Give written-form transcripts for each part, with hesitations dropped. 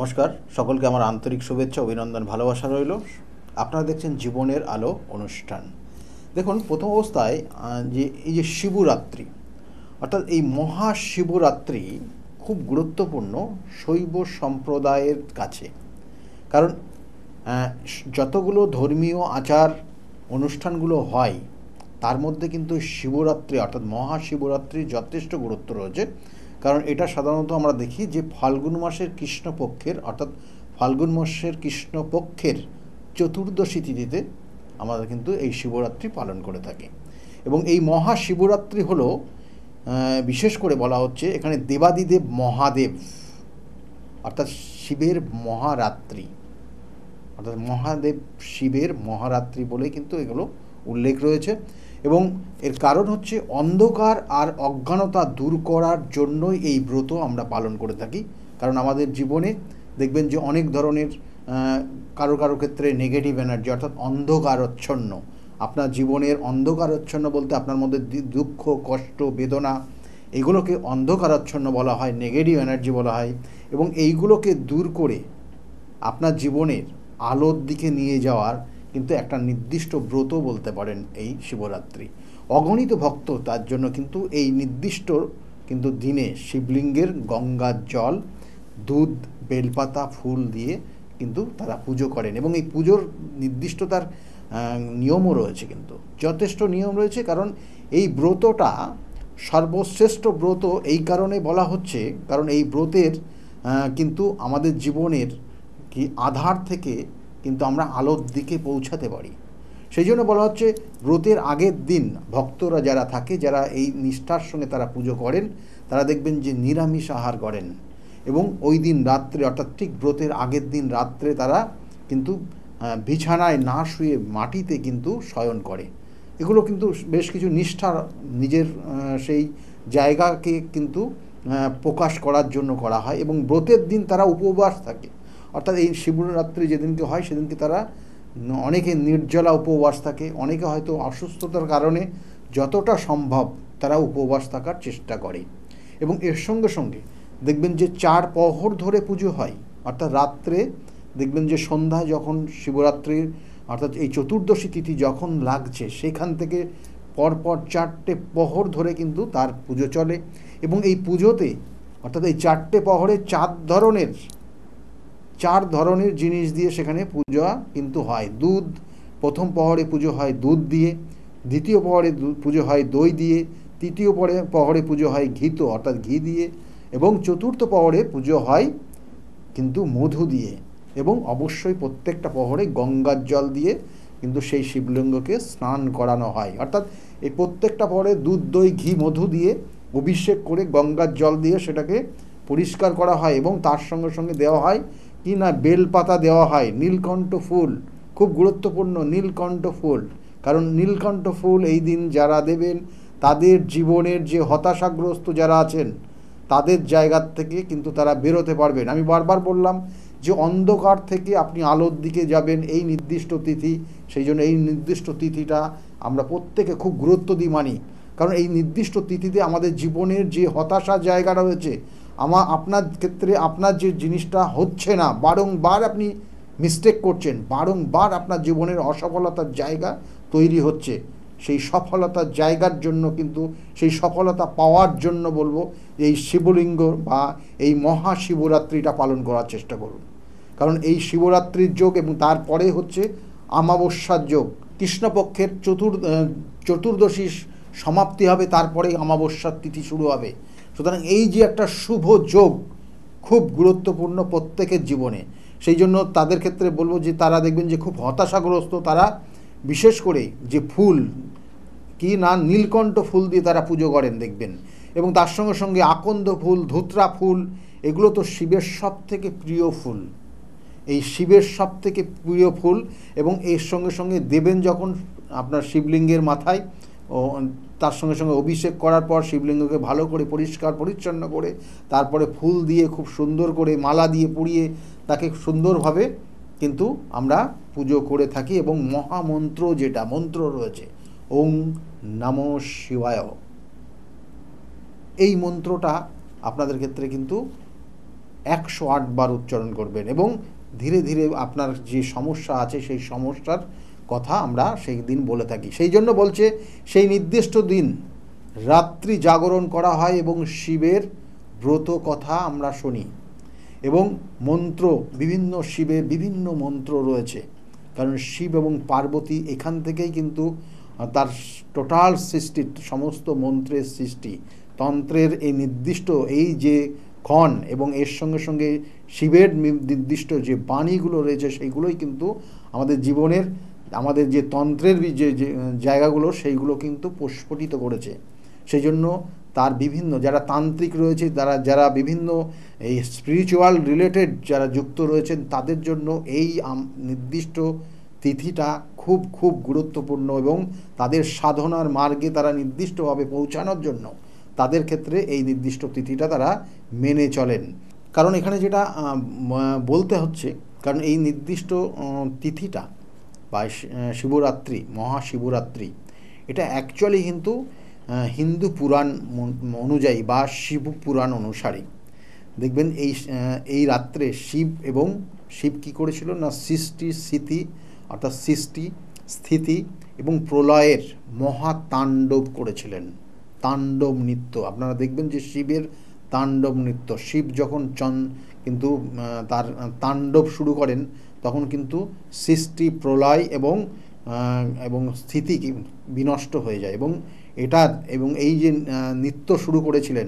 নমস্কার, সকলকে আমার আন্তরিক শুভেচ্ছা, অভিনন্দন, ভালোবাসা রইল। আপনারা দেখছেন জীবনের আলো অনুষ্ঠান। দেখুন, প্রথম অবস্থায় যে এই যে শিবরাত্রি, অর্থাৎ এই মহাশিবরাত্রি খুব গুরুত্বপূর্ণ শৈব সম্প্রদায়ের কাছে। কারণ যতগুলো ধর্মীয় আচার অনুষ্ঠানগুলো হয় তার মধ্যে কিন্তু শিবরাত্রি অর্থাৎ মহাশিবরাত্রির যথেষ্ট গুরুত্ব রয়েছে। কারণ এটা সাধারণত আমরা দেখি যে ফাল্গুন মাসের কৃষ্ণপক্ষের অর্থাৎ ফাল্গুন মাসের কৃষ্ণপক্ষের চতুর্দশী তিথিতে আমরা কিন্তু এই শিবরাত্রি পালন করে থাকি। এবং এই মহাশিবরাত্রি হলো বিশেষ করে বলা হচ্ছে এখানে দেবাদিদেব মহাদেব অর্থাৎ শিবের মহারাত্রি, অর্থাৎ মহাদেব শিবের মহারাত্রি বলে কিন্তু এগুলো উল্লেখ রয়েছে। এবং এর কারণ হচ্ছে অন্ধকার আর অজ্ঞানতা দূর করার জন্যই এই ব্রত আমরা পালন করে থাকি। কারণ আমাদের জীবনে দেখবেন যে অনেক ধরনের কারো কারো ক্ষেত্রে নেগেটিভ এনার্জি অর্থাৎ অন্ধকারচ্ছন্ন, আপনার জীবনের অন্ধকারচ্ছন্ন বলতে আপনার মধ্যে দুঃখ, কষ্ট, বেদনা, এগুলোকে অন্ধকারচ্ছন্ন বলা হয়, নেগেটিভ এনার্জি বলা হয়। এবং এইগুলোকে দূর করে আপনার জীবনের আলোর দিকে নিয়ে যাওয়ার কিন্তু একটা নির্দিষ্ট ব্রত বলতে পারেন এই শিবরাত্রি। অগণিত ভক্ত তার জন্য কিন্তু এই নির্দিষ্ট কিন্তু দিনে শিবলিঙ্গের গঙ্গার জল, দুধ, বেলপাতা, ফুল দিয়ে কিন্তু তারা পুজো করেন। এবং এই পুজোর নির্দিষ্ট তার নিয়মও রয়েছে, কিন্তু যথেষ্ট নিয়ম রয়েছে। কারণ এই ব্রতটা সর্বশ্রেষ্ঠ ব্রত এই কারণে বলা হচ্ছে, কারণ এই ব্রতের কিন্তু আমাদের জীবনের কি আধার থেকে কিন্তু আমরা আলোর দিকে পৌঁছাতে পারি। সেই জন্য বলা হচ্ছে ব্রতের আগের দিন ভক্তরা যারা থাকে, যারা এই নিষ্ঠার সঙ্গে তারা পুজো করেন, তারা দেখবেন যে নিরামিষ আহার করেন। এবং ওই দিন রাত্রে অর্থাৎ ঠিক ব্রতের আগের দিন রাত্রে তারা কিন্তু বিছানায় না শুয়ে মাটিতে কিন্তু শয়ন করে। এগুলো কিন্তু বেশ কিছু নিষ্ঠার নিজের সেই জায়গাকে কিন্তু প্রকাশ করার জন্য করা হয়। এবং ব্রতের দিন তারা উপবাস থাকে, অর্থাৎ এই শিবরাত্রি যেদিনকে হয় সেদিনকে তারা অনেকে নির্জলা উপবাস থাকে, অনেকে হয়তো অসুস্থতার কারণে যতটা সম্ভব তারা উপবাস থাকার চেষ্টা করে। এবং এর সঙ্গে সঙ্গে দেখবেন যে 4 প্রহর ধরে পুজো হয়, অর্থাৎ রাত্রে দেখবেন যে সন্ধ্যায় যখন শিবরাত্রির অর্থাৎ এই চতুর্দশী তিথি যখন লাগছে সেখান থেকে পরপর 4টে প্রহর ধরে কিন্তু তার পুজো চলে। এবং এই পুজোতে অর্থাৎ এই 4টে প্রহরে 4 ধরনের জিনিস দিয়ে সেখানে পূজা কিন্তু হয়। দুধ, প্রথম প্রহরে পুজো হয় দুধ দিয়ে, দ্বিতীয় প্রহরে পুজো হয় দই দিয়ে, তৃতীয় প্রহরে পুজো হয় ঘিত অর্থাৎ ঘি দিয়ে, এবং চতুর্থ প্রহরে পুজো হয় কিন্তু মধু দিয়ে। এবং অবশ্যই প্রত্যেকটা প্রহরে গঙ্গার জল দিয়ে কিন্তু সেই শিবলিঙ্গকে স্নান করানো হয়। অর্থাৎ এই প্রত্যেকটা প্রহরে দুধ, দই, ঘি, মধু দিয়ে অভিষেক করে গঙ্গার জল দিয়ে সেটাকে পরিষ্কার করা হয়। এবং তার সঙ্গে সঙ্গে দেওয়া হয় কি না, বেলপাতা দেওয়া হয়, নীলকণ্ঠ ফুল, খুব গুরুত্বপূর্ণ নীলকণ্ঠ ফুল। কারণ নীলকণ্ঠ ফুল এই দিন যারা দেবেন তাদের জীবনের যে হতাশাগ্রস্ত যারা আছেন তাদের জায়গার থেকে কিন্তু তারা বেরোতে পারবেন। আমি বারবার বললাম যে অন্ধকার থেকে আপনি আলোর দিকে যাবেন এই নির্দিষ্ট তিথি, সেই জন্য এই নির্দিষ্ট তিথিটা আমরা প্রত্যেকে খুব গুরুত্ব দিই মানি। কারণ এই নির্দিষ্ট তিথিতে আমাদের জীবনের যে হতাশার জায়গাটা রয়েছে, আপনার ক্ষেত্রে আপনার যে জিনিসটা হচ্ছে না, বারংবার আপনি মিস্টেক করছেন, বারংবার আপনার জীবনের অসফলতার জায়গা তৈরি হচ্ছে, সেই সফলতার জায়গার জন্য কিন্তু সেই সফলতা পাওয়ার জন্য বলবো এই শিবলিঙ্গ বা এই মহাশিবরাত্রিটা পালন করার চেষ্টা করুন। কারণ এই শিবরাত্রির যোগ এবং তারপরে হচ্ছে অমাবস্যার যোগ, কৃষ্ণপক্ষের চতুর্দশী সমাপ্তি হবে, তারপরেই অমাবস্যার তিথি শুরু হবে। সুতরাং এই যে একটা শুভ যোগ খুব গুরুত্বপূর্ণ প্রত্যেকের জীবনে। সেই জন্য তাদের ক্ষেত্রে বলবো যে তারা দেখবেন যে খুব হতাশাগ্রস্ত, তারা বিশেষ করে যে ফুল কি না নীলকণ্ঠ ফুল দিয়ে তারা পুজো করেন দেখবেন। এবং তার সঙ্গে সঙ্গে আকন্দ ফুল, ধুত্রা ফুল, এগুলো তো শিবের সব থেকে প্রিয় ফুল, এই শিবের সব থেকে প্রিয় ফুল। এবং এর সঙ্গে সঙ্গে দেবেন যখন আপনার শিবলিঙ্গের মাথায়, ও তার সঙ্গে সঙ্গে অভিষেক করার পর শিবলিঙ্গকে ভালো করে পরিষ্কার পরিচ্ছন্ন করে তারপরে ফুল দিয়ে খুব সুন্দর করে মালা দিয়ে পরিয়ে তাকে সুন্দরভাবে কিন্তু আমরা পুজো করে থাকি। এবং মহামন্ত্র যেটা মন্ত্র রয়েছে ওং নমো শিবায়, এই মন্ত্রটা আপনাদের ক্ষেত্রে কিন্তু 108 বার উচ্চারণ করবেন এবং ধীরে ধীরে আপনার যে সমস্যা আছে সেই সমস্যার কথা আমরা সেই দিন বলে থাকি। সেই জন্য বলছে সেই নির্দিষ্ট দিন রাত্রি জাগরণ করা হয় এবং শিবের ব্রত কথা আমরা শুনি এবং মন্ত্র বিভিন্ন শিবের বিভিন্ন মন্ত্র রয়েছে, কারণ শিব এবং পার্বতী এখান থেকেই কিন্তু তার টোটাল সৃষ্টি, সমস্ত মন্ত্রের সৃষ্টি, তন্ত্রের এই নির্দিষ্ট এই যে ক্ষণ এবং এর সঙ্গে সঙ্গে শিবের নির্দিষ্ট যে বাণীগুলো রয়েছে সেইগুলোই কিন্তু আমাদের জীবনের, আমাদের যে তন্ত্রের যে জায়গাগুলো সেইগুলো কিন্তু প্রস্ফুটিত করেছে। সেই জন্য তার বিভিন্ন যারা তান্ত্রিক রয়েছে, যারা বিভিন্ন এই স্পিরিচুয়াল রিলেটেড যারা যুক্ত রয়েছেন তাদের জন্য এই নির্দিষ্ট তিথিটা খুব খুব গুরুত্বপূর্ণ এবং তাদের সাধনার মার্গে তারা নির্দিষ্টভাবে পৌঁছানোর জন্য তাদের ক্ষেত্রে এই নির্দিষ্ট তিথিটা তারা মেনে চলেন। কারণ এখানে যেটা বলতে হচ্ছে, কারণ এই নির্দিষ্ট তিথিটা বা শিবরাত্রি, মহাশিবরাত্রি, এটা অ্যাকচুয়ালি কিন্তু হিন্দু পুরাণ অনুযায়ী বা শিব পুরাণ অনুসারী দেখবেন এই রাত্রে শিব কী করেছিল না, সৃষ্টি স্থিতি অর্থাৎ সৃষ্টি স্থিতি এবং প্রলয়ের মহাতাণ্ডব করেছিলেন। তাণ্ডব নৃত্য আপনারা দেখবেন যে শিবের তাণ্ডব নৃত্য, শিব যখন কিন্তু তার তাণ্ডব শুরু করেন তখন কিন্তু সৃষ্টি প্রলয় এবং স্থিতি বিনষ্ট হয়ে যায় এবং এই যে নৃত্য শুরু করেছিলেন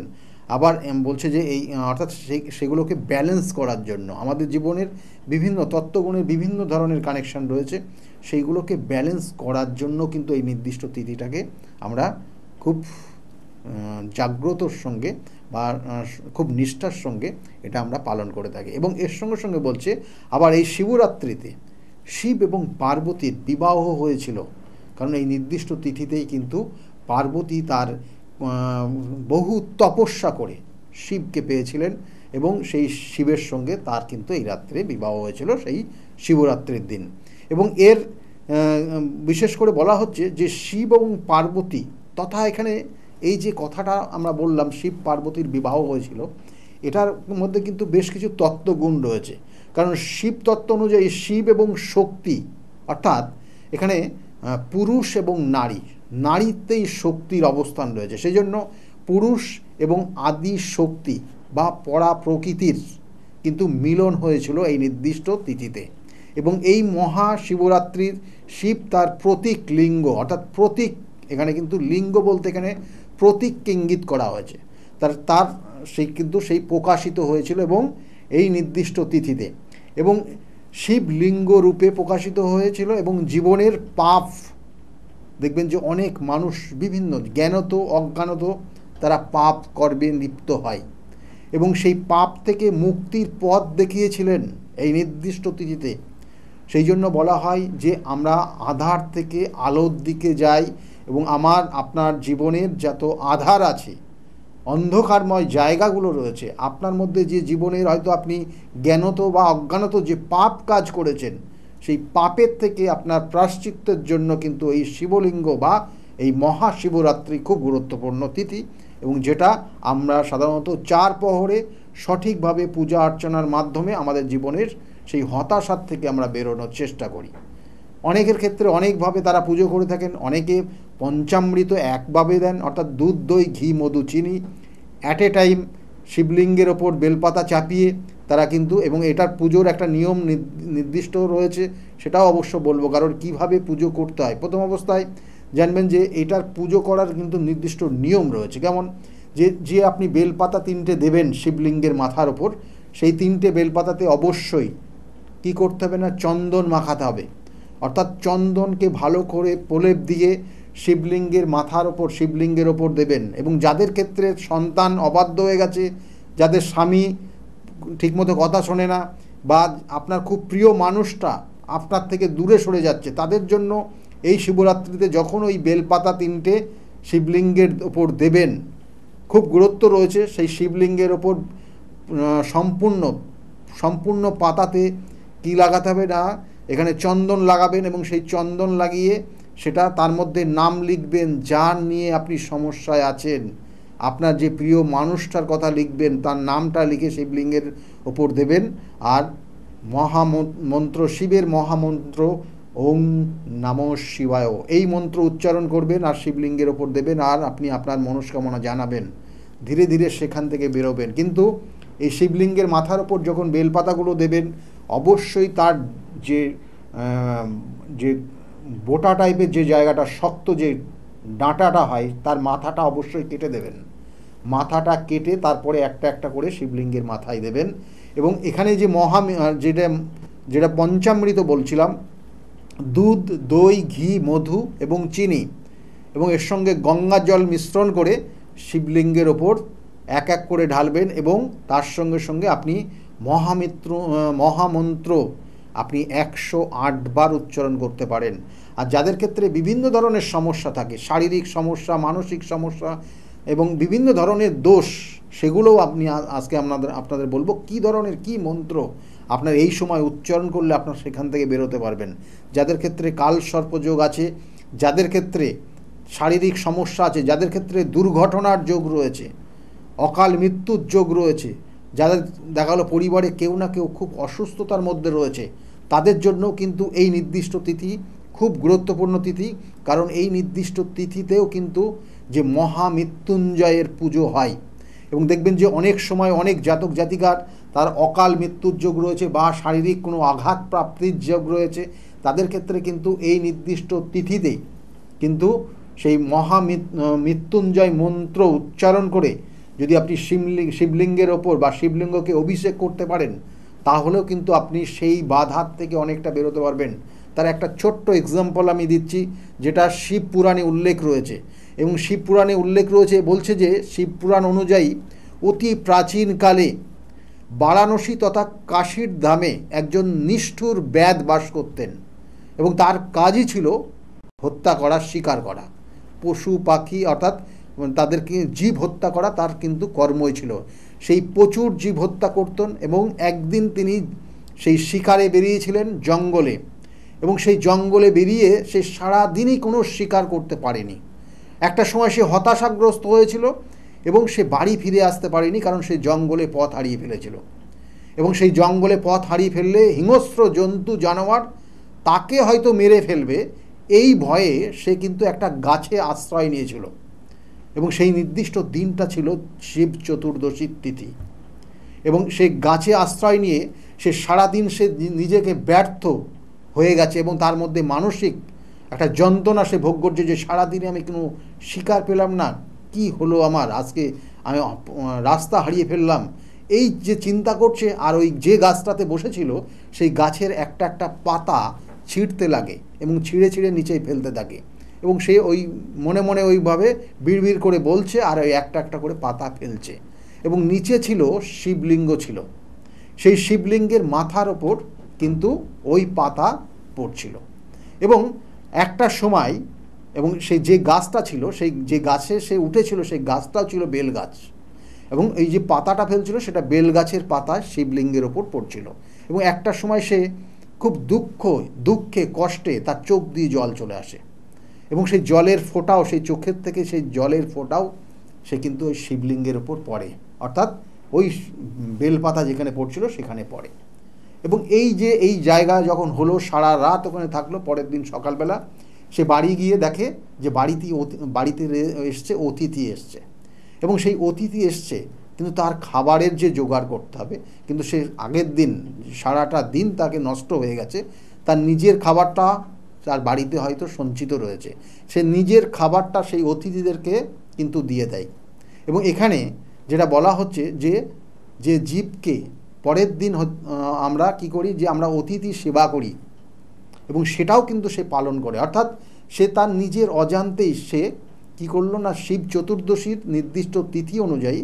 আবার বলছে যে এই অর্থাৎ সেগুলোকে ব্যালেন্স করার জন্য আমাদের জীবনের বিভিন্ন তত্ত্বগুণের বিভিন্ন ধরনের কানেকশন রয়েছে, সেইগুলোকে ব্যালেন্স করার জন্য কিন্তু এই নির্দিষ্ট তিথিটাকে আমরা খুব জাগ্রতর সঙ্গে বা খুব নিষ্ঠার সঙ্গে এটা আমরা পালন করে থাকি। এবং এর সঙ্গে সঙ্গে বলছে আবার এই শিবরাত্রিতে শিব এবং পার্বতীর বিবাহ হয়েছিল, কারণ এই নির্দিষ্ট তিথিতেই কিন্তু পার্বতী তার বহু তপস্যা করে শিবকে পেয়েছিলেন এবং সেই শিবের সঙ্গে তার কিন্তু এই রাত্রে বিবাহ হয়েছিল সেই শিবরাত্রির দিন। এবং এর বিশেষ করে বলা হচ্ছে যে শিব এবং পার্বতী তথা এখানে এই যে কথাটা আমরা বললাম শিব পার্বতীর বিবাহ হয়েছিল, এটার মধ্যে কিন্তু বেশ কিছু তত্ত্বগুণ রয়েছে। কারণ শিব তত্ত্ব অনুযায়ী শিব এবং শক্তি, অর্থাৎ এখানে পুরুষ এবং নারীতেই শক্তির অবস্থান রয়েছে, সেই জন্য পুরুষ এবং আদি শক্তি বা পরা প্রকৃতির কিন্তু মিলন হয়েছিল এই নির্দিষ্ট তিথিতে। এবং এই মহাশিবরাত্রির শিব তার প্রতীক লিঙ্গ, অর্থাৎ প্রতীক, এখানে কিন্তু লিঙ্গ বলতে এখানে প্রতীককে ইঙ্গিত করা হয়েছে, তার সেই প্রকাশিত হয়েছিল এবং এই নির্দিষ্ট তিথিতে এবং শিব লিঙ্গ রূপে প্রকাশিত হয়েছিল। এবং জীবনের পাপ দেখবেন যে অনেক মানুষ বিভিন্ন জ্ঞানত অজ্ঞানত তারা পাপ কর্মে লিপ্ত হয় এবং সেই পাপ থেকে মুক্তির পথ দেখিয়েছিলেন এই নির্দিষ্ট তিথিতে। সেই জন্য বলা হয় যে আমরা আধার থেকে আলোর দিকে যাই এবং আপনার জীবনের যত আধার আছে, অন্ধকারময় জায়গাগুলো রয়েছে আপনার মধ্যে, যে জীবনের হয়তো আপনি জ্ঞানত বা অজ্ঞানত যে পাপ কাজ করেছেন, সেই পাপের থেকে আপনার প্রায়শ্চিত্তের জন্য কিন্তু এই শিবলিঙ্গ বা এই মহাশিবরাত্রি খুব গুরুত্বপূর্ণ তিথি এবং যেটা আমরা সাধারণত 4 প্রহরে সঠিকভাবে পূজা অর্চনার মাধ্যমে আমাদের জীবনের সেই হতাশার থেকে আমরা বেরোনোর চেষ্টা করি। অনেকের ক্ষেত্রে অনেকভাবে তারা পুজো করে থাকেন, অনেকে পঞ্চামৃত একভাবে দেন, অর্থাৎ দুধ দই ঘি মধু চিনি অ্যাট এ টাইম শিবলিঙ্গের ওপর বেলপাতা চাপিয়ে তারা কিন্তু, এবং এটার পুজোর একটা নিয়ম নির্দিষ্ট রয়েছে, সেটাও অবশ্য বলবো, কারণ কিভাবে পুজো করতে হয়। প্রথম অবস্থায় জানবেন যে এটার পুজো করার কিন্তু নির্দিষ্ট নিয়ম রয়েছে, কেমন যে আপনি বেলপাতা 3টে দেবেন শিবলিঙ্গের মাথার ওপর, সেই 3টে বেলপাতাতে অবশ্যই কি করতে হবে না, চন্দন মাখাতে হবে, অর্থাৎ চন্দনকে ভালো করে প্রলেপ দিয়ে শিবলিঙ্গের মাথার ওপর শিবলিঙ্গের ওপর দেবেন। এবং যাদের ক্ষেত্রে সন্তান অবাধ্য হয়ে গেছে, যাদের স্বামী ঠিকমতো কথা শোনে না বা আপনার খুব প্রিয় মানুষটা আপনার থেকে দূরে সরে যাচ্ছে, তাদের জন্য এই শিবরাত্রিতে যখন ওই বেলপাতা 3টে শিবলিঙ্গের ওপর দেবেন, খুব গুরুত্ব রয়েছে সেই শিবলিঙ্গের ওপর সম্পূর্ণ পাতাতে কি লাগাতে হবে না, এখানে চন্দন লাগাবেন এবং সেই চন্দন লাগিয়ে সেটা তার মধ্যে নাম লিখবেন যার নিয়ে আপনি সমস্যায় আছেন। আপনার যে প্রিয় মানুষটার কথা লিখবেন, তার নামটা লিখে শিবলিঙ্গের ওপর দেবেন। আর মহামন্ত্র, শিবের মহামন্ত্র ওং নমঃ শিবায়, এই মন্ত্র উচ্চারণ করবেন আর শিবলিঙ্গের ওপর দেবেন, আর আপনি আপনার মনস্কামনা জানাবেন। ধীরে ধীরে সেখান থেকে বেরোবেন। কিন্তু এই শিবলিঙ্গের মাথার ওপর যখন বেলপাতাগুলো দেবেন, অবশ্যই তার যে যে বোটা টাইপের যে জায়গাটা, শক্ত যে ডাঁটাটা হয়, তার মাথাটা অবশ্যই কেটে দেবেন। মাথাটা কেটে তারপরে একটা একটা করে শিবলিঙ্গের মাথায় দেবেন। এবং এখানে যে যেটা পঞ্চামৃত বলছিলাম, দুধ, দই, ঘি, মধু এবং চিনি এবং এর সঙ্গে গঙ্গা জল মিশ্রণ করে শিবলিঙ্গের ওপর এক এক করে ঢালবেন। এবং তার সঙ্গে সঙ্গে আপনি মহামন্ত্র আপনি 108 বার উচ্চারণ করতে পারেন। আর যাদের ক্ষেত্রে বিভিন্ন ধরনের সমস্যা থাকে, শারীরিক সমস্যা, মানসিক সমস্যা এবং বিভিন্ন ধরনের দোষ, সেগুলোও আপনি আজকে আপনাদের বলবো কী ধরনের কী মন্ত্র আপনার এই সময় উচ্চারণ করলে আপনার সেখান থেকে বেরোতে পারবেন। যাদের ক্ষেত্রে কাল সর্পযোগ আছে, যাদের ক্ষেত্রে শারীরিক সমস্যা আছে, যাদের ক্ষেত্রে দুর্ঘটনার যোগ রয়েছে, অকাল মৃত্যুর যোগ রয়েছে, যাদের দেখা গেলো পরিবারে কেউ না কেউ খুব অসুস্থতার মধ্যে রয়েছে, তাদের জন্য কিন্তু এই নির্দিষ্ট তিথি খুব গুরুত্বপূর্ণ তিথি। কারণ এই নির্দিষ্ট তিথিতেও কিন্তু যে মহামৃত্যুঞ্জয়ের পুজো হয়। এবং দেখবেন যে অনেক সময় অনেক জাতক জাতিকার তার অকাল মৃত্যুর যোগ রয়েছে বা শারীরিক কোনো আঘাত প্রাপ্তির যোগ রয়েছে, তাদের ক্ষেত্রে কিন্তু এই নির্দিষ্ট তিথিতে কিন্তু সেই মৃত্যুঞ্জয় মন্ত্র উচ্চারণ করে যদি আপনি শিবলিঙ্গের ওপর বা শিবলিঙ্গকে অভিষেক করতে পারেন, তাহলেও কিন্তু আপনি সেই বাধার থেকে অনেকটা বেরোতে পারবেন। তার একটা ছোট্ট এক্সাম্পল আমি দিচ্ছি, যেটা শিব পুরাণে উল্লেখ রয়েছে। এবং শিব পুরাণে উল্লেখ রয়েছে, বলছে যে শিব পুরাণ অনুযায়ী অতি প্রাচীনকালে বারাণসী তথা কাশীর ধামে একজন নিষ্ঠুর ব্যাদ বাস করতেন। এবং তার কাজই ছিল হত্যা করা, শিকার করা, পশু পাখি অর্থাৎ তাদেরকে জীব হত্যা করা তার কিন্তু কর্মই ছিল। সেই প্রচুর জীব হত্যা করতেন। এবং একদিন তিনি সেই শিকারে বেরিয়েছিলেন জঙ্গলে, এবং সেই জঙ্গলে বেরিয়ে সে সারাদিনই কোনো শিকার করতে পারেনি। একটা সময় সে হতাশাগ্রস্ত হয়েছিল এবং সে বাড়ি ফিরে আসতে পারেনি, কারণ সে জঙ্গলে পথ হারিয়ে ফেলেছিল। এবং সেই জঙ্গলে পথ হারিয়ে ফেললে হিংস্র জন্তু জানোয়ার তাকে হয়তো মেরে ফেলবে, এই ভয়ে সে কিন্তু একটা গাছে আশ্রয় নিয়েছিল। এবং সেই নির্দিষ্ট দিনটা ছিল শিব চতুর্দশীর তিথি। এবং সেই গাছে আশ্রয় নিয়ে সে সারাদিন সে নিজেকে ব্যর্থ হয়ে গেছে এবং তার মধ্যে মানসিক একটা যন্ত্রণা সে ভোগ করছে যে সারাদিনে আমি কোনো শিকার পেলাম না, কি হলো আমার, আজকে আমি রাস্তা হারিয়ে ফেললাম, এই যে চিন্তা করছে। আর ওই যে গাছটাতে বসেছিল সেই গাছের একটা একটা পাতা ছিঁড়তে লাগে এবং ছিঁড়ে ছিঁড়ে নিচেই ফেলতে থাকে। এবং সে ওই মনে মনে ওইভাবে বিড়বিড় করে বলছে আর ওই একটা একটা করে পাতা ফেলছে। এবং নিচে ছিল শিবলিঙ্গ ছিল, সেই শিবলিঙ্গের মাথার ওপর কিন্তু ওই পাতা পড়ছিল। এবং একটা সময় এবং সেই যে গাছটা ছিল, সেই যে গাছে সে উঠেছিল সেই গাছটাও ছিল বেল গাছ। এবং এই যে পাতাটা ফেলছিল সেটা বেল গাছের পাতা শিবলিঙ্গের ওপর পড়ছিল। এবং একটা সময় সে খুব দুঃখে কষ্টে তার চোখ দিয়ে জল চলে আসে। এবং সেই জলের ফোঁটাও, সেই চোখের থেকে সেই জলের ফোঁটাও সে কিন্তু ওই শিবলিঙ্গের ওপর পড়ে, অর্থাৎ ওই বেলপাতা যেখানে পড়ছিল সেখানে পড়ে। এবং এই যে এই জায়গা যখন হলো, সারা রাত ওখানে থাকলো। পরের দিন সকালবেলা সে বাড়ি গিয়ে দেখে যে বাড়িতে এসছে অতিথি এসছে। এবং সেই অতিথি এসছে কিন্তু তার খাবারের যে জোগাড় করতে হবে, কিন্তু সে আগের দিন সারাটা দিন তাকে নষ্ট হয়ে গেছে। তার নিজের খাবারটা তার বাড়িতে হয়তো সঞ্চিত রয়েছে, সে নিজের খাবারটা সেই অতিথিদেরকে কিন্তু দিয়ে দেয়। এবং এখানে যেটা বলা হচ্ছে যে জীবকে পরের দিন আমরা কি করি, যে আমরা অতিথি সেবা করি এবং সেটাও কিন্তু সে পালন করে। অর্থাৎ সে তার নিজের অজান্তেই সে কি করলো না, শিব চতুর্দশীর নির্দিষ্ট তিথি অনুযায়ী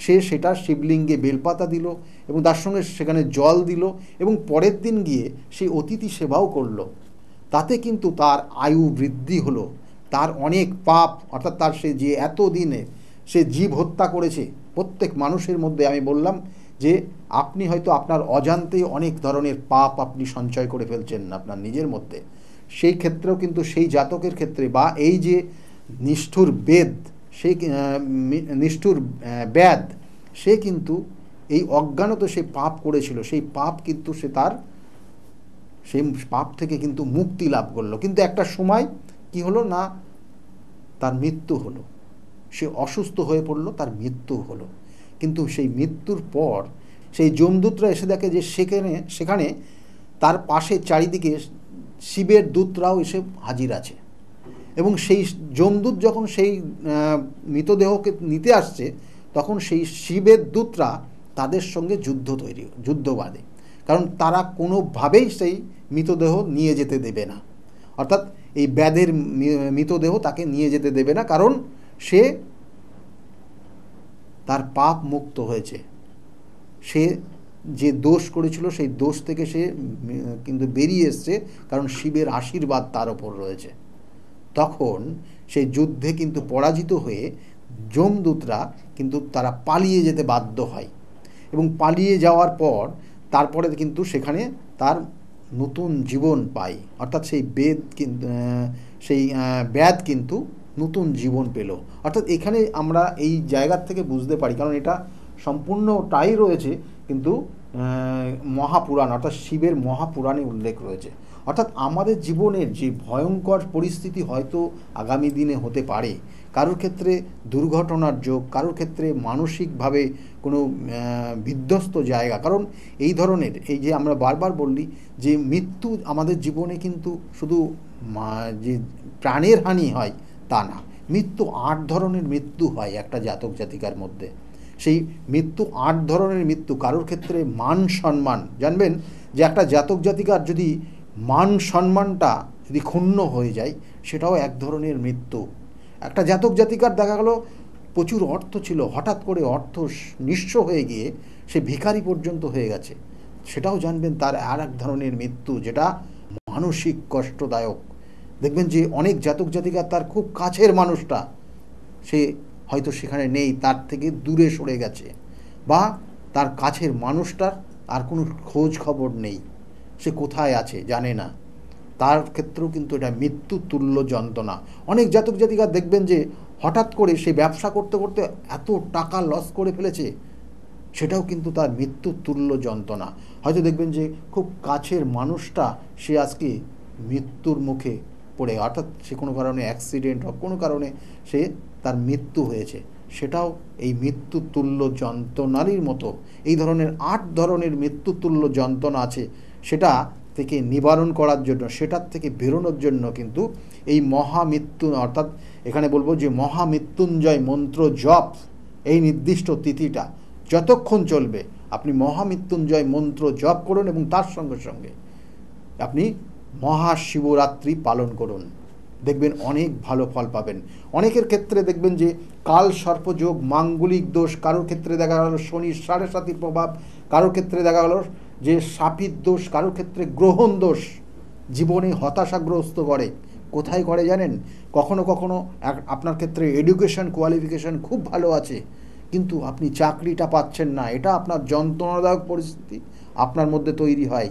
সে সেটা শিবলিঙ্গে বেলপাতা দিল এবং তার সঙ্গে সেখানে জল দিল এবং পরের দিন গিয়ে সেই অতিথি সেবাও করলো। তাতে কিন্তু তার আয়ু বৃদ্ধি হলো, তার অনেক পাপ অর্থাৎ তার সে যে এতদিনে সে জীব হত্যা করেছে, প্রত্যেক মানুষের মধ্যে আমি বললাম যে আপনি হয়তো আপনার অজান্তেই অনেক ধরনের পাপ আপনি সঞ্চয় করে ফেলছেন আপনার নিজের মধ্যে। সেই ক্ষেত্রেও কিন্তু সেই জাতকের ক্ষেত্রে বা এই যে নিষ্ঠুর বেদ সেই নিষ্ঠুর ব্যাদ, সে কিন্তু এই অজ্ঞানত সে পাপ করেছিল, সেই পাপ কিন্তু সেই পাপ থেকে কিন্তু মুক্তি লাভ করলো। কিন্তু একটা সময় কি হলো না, তার মৃত্যু হলো, সে অসুস্থ হয়ে পড়লো, তার মৃত্যু হলো। কিন্তু সেই মৃত্যুর পর সেই যমদূতরা এসে দেখে যে সেখানে তার পাশে চারিদিকে শিবের দূতরাও এসে হাজির আছে, এবং সেই যমদূত যখন সেই মৃতদেহকে নিতে আসছে, তখন সেই শিবের দূতরা তাদের সঙ্গে যুদ্ধ বাঁধে, কারণ তারা কোনোভাবেই সেই মৃতদেহ নিয়ে যেতে দেবে না। অর্থাৎ এই ব্যাধের মৃতদেহ তাকে নিয়ে যেতে দেবে না, কারণ সে তার পাপ মুক্ত হয়েছে, সে যে দোষ করেছিল সেই দোষ থেকে সে কিন্তু বেরিয়ে এসছে, কারণ শিবের আশীর্বাদ তার ওপর রয়েছে। তখন সেই যুদ্ধে কিন্তু পরাজিত হয়ে যমদূতরা কিন্তু তারা পালিয়ে যেতে বাধ্য হয়, এবং পালিয়ে যাওয়ার পর তারপরে কিন্তু সেখানে তার নতুন জীবন পায়। অর্থাৎ সেই ব্যাধ কিন্তু নতুন জীবন পেল। অর্থাৎ এখানে আমরা এই জায়গার থেকে বুঝতে পারি, কারণ এটা সম্পূর্ণটাই রয়েছে কিন্তু মহাপুরাণ অর্থাৎ শিবের মহাপুরাণে উল্লেখ রয়েছে। অর্থাৎ আমাদের জীবনের যে ভয়ঙ্কর পরিস্থিতি হয়তো আগামী দিনে হতে পারে, কারোর ক্ষেত্রে দুর্ঘটনার যোগ, কারোর ক্ষেত্রে মানসিকভাবে কোনো বিধ্বস্ত জায়গা, কারণ এই ধরনের এই যে আমরা বারবার বললি যে মৃত্যু আমাদের জীবনে কিন্তু শুধু যে প্রাণের হানি হয় তা না, মৃত্যু 8 ধরনের মৃত্যু হয় একটা জাতক জাতিকার মধ্যে। সেই মৃত্যু 8 ধরনের মৃত্যু। কারোর ক্ষেত্রে মান সম্মান, জানবেন যে একটা জাতক জাতিকার যদি মান সম্মানটা যদি ক্ষুণ্ণ হয়ে যায়, সেটাও এক ধরনের মৃত্যু। একটা জাতক জাতিকার দেখা গেল প্রচুর অর্থ ছিল, হঠাৎ করে অর্থ নিঃস্ব হয়ে গিয়ে সে ভিখারি পর্যন্ত হয়ে গেছে, সেটাও জানবেন তার আর এক ধরনের মৃত্যু, যেটা মানসিক কষ্টদায়ক। দেখবেন যে অনেক জাতক জাতিকার তার খুব কাছের মানুষটা সে হয়তো সেখানে নেই, তার থেকে দূরে সরে গেছে, বা তার কাছের মানুষটার আর কোনো খোঁজ খবর নেই, সে কোথায় আছে জানে না। তার ক্ষেত্রেও কিন্তু এটা মৃত্যু তুল্য যন্ত্রণা। অনেক জাতক জাতিকা দেখবেন যে হঠাৎ করে সে ব্যবসা করতে করতে এত টাকা লস করে ফেলেছে, সেটাও কিন্তু তার মৃত্যু তুল্য যন্ত্রণা। হয়তো দেখবেন যে খুব কাছের মানুষটা সে আজকে মৃত্যুর মুখে পড়ে, অর্থাৎ সে কোনো কারণে অ্যাক্সিডেন্ট বা কোনো কারণে সে তার মৃত্যু হয়েছে, সেটাও এই মৃত্যু তুল্য যন্ত্রণারই মতো। এই ধরনের 8 ধরনের মৃত্যু তুল্য যন্ত্রণা আছে, সেটা থেকে নিবারণ করার জন্য, সেটার থেকে বেরোনোর জন্য কিন্তু এই মহামৃত্যু অর্থাৎ এখানে বলবো যে মহামৃত্যুঞ্জয় মন্ত্র জপ, এই নির্দিষ্ট তিথিটা যতক্ষণ চলবে আপনি মহামৃত্যুঞ্জয় মন্ত্র জপ করুন, এবং তার সঙ্গে সঙ্গে আপনি মহাশিবরাত্রি পালন করুন, দেখবেন অনেক ভালো ফল পাবেন। অনেকের ক্ষেত্রে দেখবেন যে কাল সর্পযোগ, মাঙ্গলিক দোষ, কারোর ক্ষেত্রে দেখা গেল শনির 7.5 প্রভাব, কারোর ক্ষেত্রে দেখা গেল যে সাপির দোষ, কারোর ক্ষেত্রে গ্রহণ দোষ জীবনে হতাশাগ্রস্ত করে। কোথায় করে জানেন? কখনো কখনো আপনার ক্ষেত্রে এডুকেশন কোয়ালিফিকেশন খুব ভালো আছে, কিন্তু আপনি চাকরিটা পাচ্ছেন না, এটা আপনার যন্ত্রণাদায়ক পরিস্থিতি আপনার মধ্যে তৈরি হয়।